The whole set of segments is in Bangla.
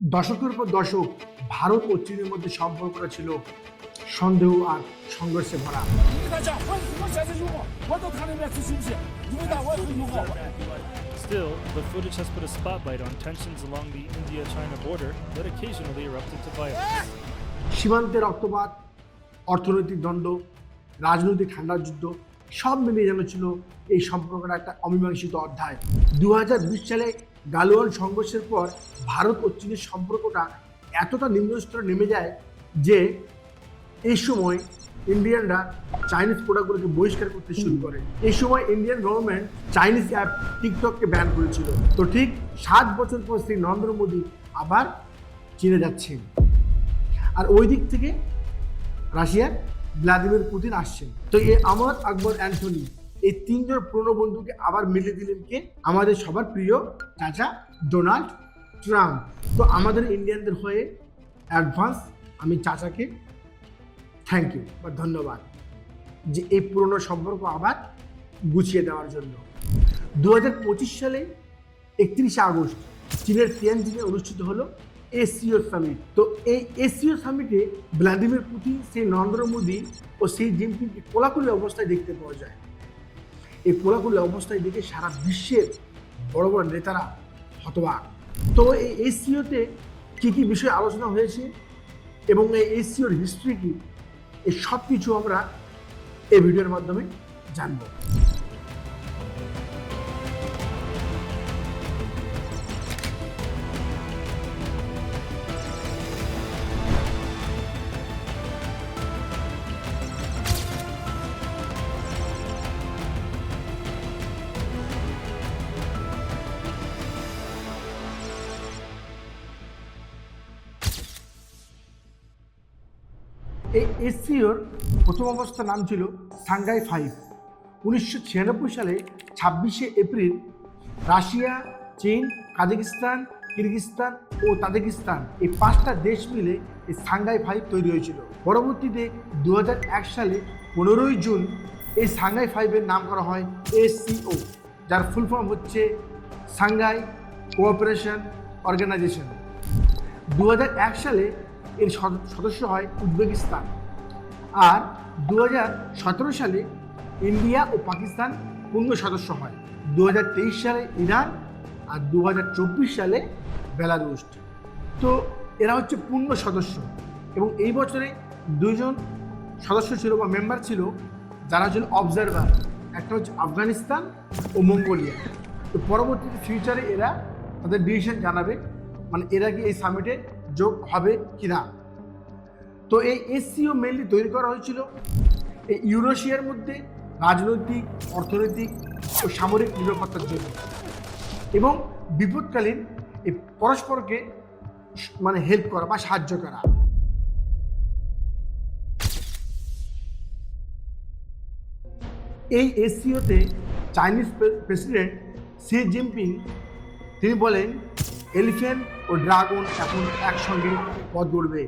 দশকের পর দশক ভারত ও চীনের মধ্যে সম্পর্কটা ছিল সন্দেহ আর সংঘর্ষে ভরা। 跟他讲，我什么才是幽默？我都看得出来是不是？你们打我是幽默。 Still, the footage has put a spotlight on tensions along the India-China border that occasionally erupted to violence. সীমান্তে রক্তপাত, অর্থনৈতিক দ্বন্দ্ব, রাজনৈতিক ঠান্ডার যুদ্ধ সব মিলিয়ে যেন ছিল এই সম্পর্কটা একটা অমীমাংসিত অধ্যায়। 2020 সালে গালওয়ান সংঘর্ষের পর ভারত ও চীনের সম্পর্কটা এতটা নিম্ন স্তরে নেমে যায় যে এই সময় ইন্ডিয়ানরা চাইনিজ প্রোডাক্টগুলোকে বহিষ্কার করতে শুরু করে। এই সময় ইন্ডিয়ান গভর্নমেন্ট চাইনিজ অ্যাপ টিকটককে ব্যান করেছিল। তো ঠিক 7 বছর পর শ্রী নরেন্দ্র মোদী আবার চীনে যাচ্ছেন, আর ওই দিক থেকে রাশিয়ার ভ্লাদিমির পুতিন আসছেন। তো এই আমর আকবর অ্যান্থনি এই তিনজন পুরনো বন্ধুকে আবার মিলিয়ে দিলেন কে? আমাদের সবার প্রিয় চাচা ডোনাল্ড ট্রাম্প। তো আমাদের ইন্ডিয়ানদের হয়ে অ্যাডভান্স আমি চাচাকে থ্যাংক ইউ বা ধন্যবাদ যে এই পুরনো সম্পর্ক আবার গুছিয়ে দেওয়ার জন্য। 2025 সালে 31শে আগস্ট চীনের তিয়ানজিনে অনুষ্ঠিত হলো এসসিও সামিট। তো এই এসসিও সামিটে ভ্লাদিমির পুতিন, সেই নরেন্দ্র মোদী ও সেই জিনপিংকে কোলাকুলি অবস্থায় দেখতে পাওয়া যায়। এই কোলাকুলি অবস্থায় দেখে সারা বিশ্বের বড় বড় নেতারা হতবাক। তো এই এসসিওতে কী কী বিষয়ে আলোচনা হয়েছে এবং এই এসসিওর হিস্ট্রি কী, এই সব কিছু আমরা এই ভিডিওর মাধ্যমে জানবো। এই এসসিওর প্রথম অবস্থার নাম ছিল সাংঘাই 5। 1996 সালে 26শে এপ্রিল রাশিয়া, চীন, কাজাকিস্তান, কিরগিজস্তান ও তাজিকিস্তান এই 5টা দেশ মিলে এই সাংঘাই 5 তৈরি হয়েছিল। পরবর্তীতে 2001 সালে 15ই জুন এই সাংঘাই 5-এর নাম করা হয় এসসিও, যার ফুল ফর্ম হচ্ছে সাংঘাই কোঅপারেশন অর্গানাইজেশন। 2001 সালে এর সদস্য হয় উজবেকিস্তান, আর 2017 সালে ইন্ডিয়া ও পাকিস্তান পূর্ণ সদস্য হয়। 2023 সালে ইরান, আর 2024 সালে বেলারুশ। তো এরা হচ্ছে পূর্ণ সদস্য, এবং এই বছরে 2জন সদস্য ছিল বা মেম্বার ছিল যারা হচ্ছেন অবজারভার, একটা হচ্ছে আফগানিস্তান ও মঙ্গোলিয়া। তো পরবর্তীতে ফিউচারে এরা তাদের ডিসিশন জানাবে, মানে এরা কি এই সামিটে যোগ হবে কিনা। তো এই এসসিও মেনলি তৈরি করা হয়েছিল এই ইউরেশিয়ার মধ্যে রাজনৈতিক, অর্থনৈতিক ও সামরিক নিরাপত্তার জন্য, এবং বিপদকালীন এই পরস্পরকে মানে হেল্প করা বা সাহায্য করা। এই এসসিওতে চাইনিজ প্রেসিডেন্ট শি জিনপিং তিনি বলেন এলিফ্যান্ট ও ড্রাগন এখন একসঙ্গে পথ গড়বে।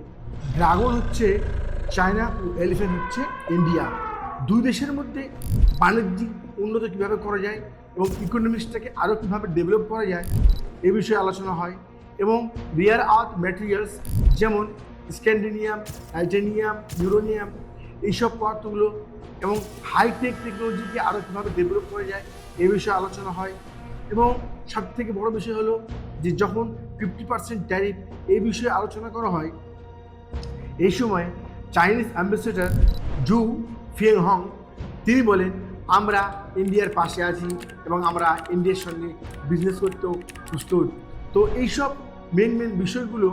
ড্রাগন হচ্ছে চায়না ও এলিফ্যান্ট হচ্ছে ইন্ডিয়া। দুই দেশের মধ্যে বাণিজ্যিক উন্নত কীভাবে করা যায় এবং ইকোনমিক্সটাকে আরও কীভাবে ডেভেলপ করা যায় এ বিষয়ে আলোচনা হয়, এবং রিয়ার আর্থ ম্যাটেরিয়ালস যেমন স্ক্যান্ডিনিয়াম, টাইটানিয়াম, ইউরেনিয়াম এইসব পদার্থগুলো এবং হাইটেক টেকনোলজিকে আরও কীভাবে ডেভেলপ করা যায় এ বিষয়ে আলোচনা হয়। এবং সবথেকে বড় বিষয় হলো যে যখন 50% ট্যারিফ এই বিষয়ে আলোচনা করা হয়, এই সময় চাইনিজ অ্যাম্বাসেডর জু ফিয়েংহং তিনি বলেন আমরা ইন্ডিয়ার পাশে আছি এবং আমরা ইন্ডিয়ার সঙ্গে বিজনেস করতেও প্রস্তুত। তো এইসব মেন বিষয়গুলো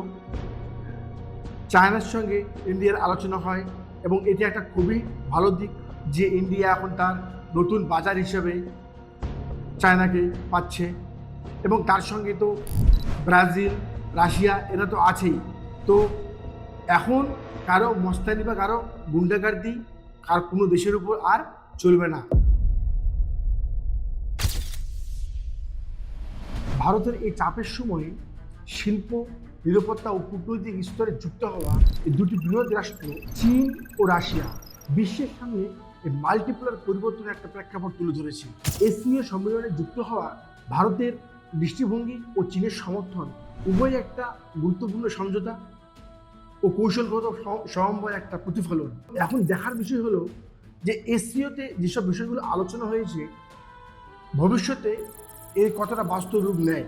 চায়নার সঙ্গে ইন্ডিয়ার আলোচনা হয়, এবং এটি একটা খুবই ভালো দিক যে ইন্ডিয়া এখন তার নতুন বাজার হিসেবে চায়নাকে পাচ্ছে, এবং তার সঙ্গে তো ব্রাজিল, রাশিয়া এরা তো আছেই। তো এখন কারো মস্তানি বা কারো গুন্ডাগার্দি আর কোনো দেশের উপর আর চলবে না। ভারতের এই চাপের সময়ে শিল্প, নিরাপত্তা ও কূটনৈতিক স্তরে যুক্ত হওয়া এই দুটি বৃহৎ রাষ্ট্র চীন ও রাশিয়া বিশ্বের সামনে এই মাল্টিপোলার পরিবর্তনের একটা প্রেক্ষাপট তুলে ধরেছে। এসসিও সম্মেলনে যুক্ত হওয়া ভারতের দৃষ্টিভঙ্গি ও চীনের সমর্থন উভয় একটা গুরুত্বপূর্ণ সমঝোতা ও কৌশলগত সমন্বয় একটা প্রতিফলন। এখন দেখার বিষয় হলো যে এসসিওতে যেসব বিষয়গুলো আলোচনা হয়েছে ভবিষ্যতে এই কতটা বাস্তব রূপ নেয়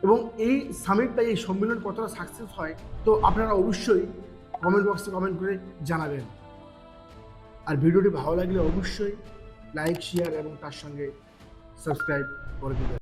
এবং এই সামিট বা এই সম্মেলন কতটা সাকসেস হয়, তো আপনারা অবশ্যই কমেন্ট বক্সে কমেন্ট করে জানাবেন। আর ভিডিওটি ভালো লাগলে অবশ্যই লাইক, শেয়ার এবং তার সঙ্গে সাবস্ক্রাইব করে দেবেন।